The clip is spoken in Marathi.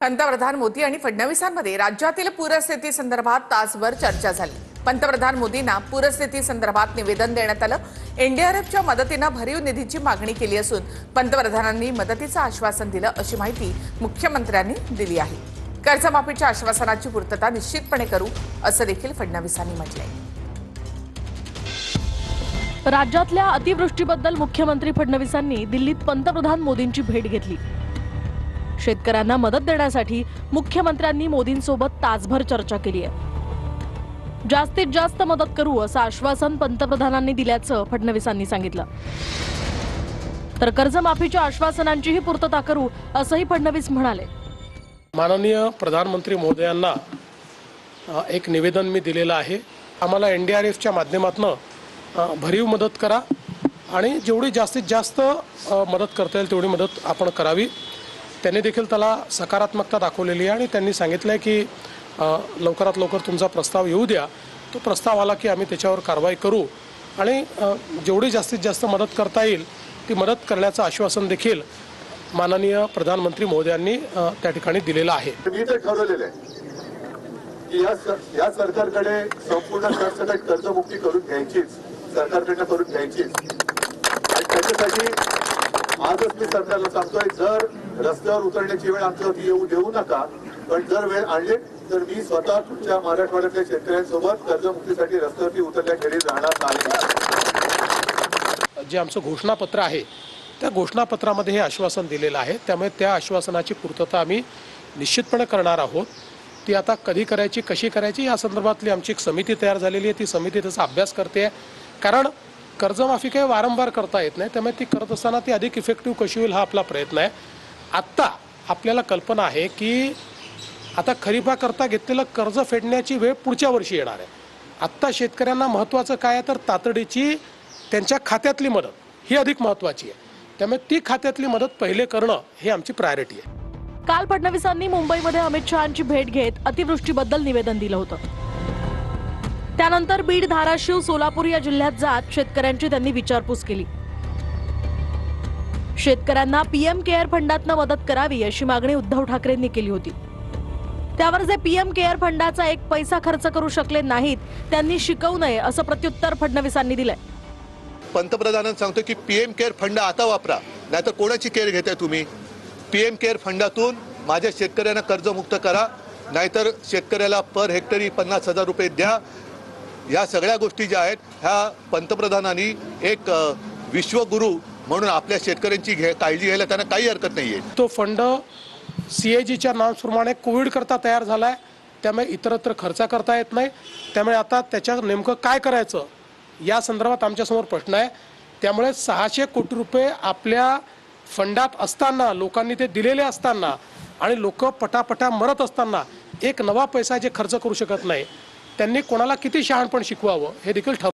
पंतप्रधान मोदी आणि फडणवीसांमध्ये राज्यातील पूरस्थिती संदर्भात तासभर चर्चा झाली। पंतप्रधान मोदींना पूरस्थिती संदर्भात निवेदन देण्यात आलं। एनडीआरएफच्या मदतीने भरीव निधीची मागणी केली असून पंतप्रधानांनी मदतीचं आश्वासन दिलं अशी माहिती मुख्यमंत्र्यांनी दिली आहे। कर्जमाफीच्या आश्वासनाची पूर्तता निश्चितपणे करू असं देखील फडणवीसांनी म्हटलंय। राज्यातल्या अतिवृष्टीबद्दल मुख्यमंत्री फडणवीसांनी दिल्लीत पंतप्रधान मोदींची भेट घेतली। शेतकऱ्यांना मदत देण्यासाठी मुख्यमंत्र्यांनी मोदींसोबत तासभर चर्चा केली आहे। जास्तीत जास्त मदत करू असं आश्वासन पंतप्रधानांनी दिल्याचं फडणवीसांनी सांगितलं। तर कर्जमाफीच्या आश्वासनांचीही पूर्तता करू असंही फडणवीस म्हणाले। माननीय प्रधानमंत्री महोदयांना एक निवेदन मी दिलेलं आहे। आम्हाला एनडीआरएफच्या माध्यमातून भरीव मदत करा आणि जेवढी जास्तीत जास्त मदत करता येईल तेवढी मदत आपण करावी। त्यांनी देखील त्याला सकारात्मकता दाखवलेली आहे आणि त्यांनी सांगितलं आहे की लवकरात लवकर तुमचा प्रस्ताव येऊ द्या। तो प्रस्ताव आला की आम्ही त्याच्यावर कारवाई करू आणि जेवढी जास्तीत जास्त मदत करता येईल ती मदत करण्याचं आश्वासन देखील माननीय प्रधानमंत्री महोदयांनी त्या ठिकाणी दिलेलं आहे। मी तर ठरवलेलं आहे की या सरकारकडे संपूर्ण सरसकट कर्जमुक्ती करून घ्यायचीच, सरकारकडनं करून घ्यायचीच। आणि त्याच्यासाठी आजच मी सरकारला सांगतोय, जर रस्त्यावर उतरण्याची वेळ आमच्यावरती येऊ देऊ नका, पण जर वेळ आणली तर मी स्वतः तुमच्या मराठवाड्यातल्या शेतकऱ्यांसोबत कर्जमुक्तीसाठी रस्त्यावरती उतरल्याखेरीज राहणार नाही। जे आमचं घोषणापत्र आहे त्या घोषणापत्रामध्ये हे आश्वासन दिलेलं आहे, त्यामुळे त्या आश्वासनाची पूर्तता आम्ही निश्चितपणे करणार आहोत। ती आता कधी करायची, कशी करायची या संदर्भातली आमची एक समिती तयार झालेली आहे। ती समिती त्याचा अभ्यास करते आहे, कारण कर्जमाफी काही वारंवार करता येत नाही, त्यामुळे ती करत असताना ती अधिक इफेक्टिव्ह कशी होईल हा आपला प्रयत्न आहे। आत्ता आपल्याला कल्पना आहे की आता खरीपाकरता घेतलेलं कर्ज फेडण्याची वेळ पुढच्या वर्षी येणार आहे। आत्ता शेतकऱ्यांना महत्त्वाचं काय आहे तर तातडीची त्यांच्या खात्यातली मदत ही अधिक महत्त्वाची आहे, त्यामुळे ती खात्यातली मदत पहिले करणं हे आमची प्रायोरिटी आहे। काल फडणवीसांनी मुंबईमध्ये अमित शहांची भेट घेत अतिवृष्टीबद्दल निवेदन दिलं होतं। त्यानंतर बीड, धाराशिव, सोलापूर या जिल्ह्यात जात शेतकऱ्यांची त्यांनी विचारपूस केली। शेतकऱ्यांना पीएम केअर फंडातनं मदत करावी अशी मागणी उद्धव ठाकरेंनी केली होती। त्यावर जे पीएम केअर फंडाचा एक पैसा खर्च करू शकले नाहीत त्यांनी शिकवू नये असं प्रत्युत्तर फडणवीसांनी दिलंय। पंतप्रधानांनी सांगतो की पीएम केअर फंड आता वापरा, नाहीतर कोणाची केअर घेताय तुम्ही? पीएम केअर फंडातून माझ्या शेतकऱ्यांना कर्जमुक्त करा, नाहीतर शेतकऱ्याला पर हेक्टरी 50,000 रुपये द्या। या सगळ्या गोष्टी ज्या आहेत ह्या पंतप्रधानांनी एक विश्वगुरू म्हणून आपल्या शेतकऱ्यांची काळजी घ्यायला त्यांना काही हरकत नाहीये। तो फंड सीएजीच्या नॉर्म्सप्रमाणे कोविड करता तयार झालाय, त्यामुळे इतरत्र खर्च करता येत नाही। त्यामुळे आता त्याच्या नेमकं काय करायचं या संदर्भात आमच्यासमोर प्रश्न आहे। त्यामुळे 600 कोटी रुपये आपल्या फंडात असताना, लोकांनी ते दिलेले असताना आणि लोक पटापटा मरत असताना एक नवा पैसा जे खर्च करू शकत नाही, त्यांनी कोणाला किती शहाणपण शिकवावं हे देखील ठरवलं।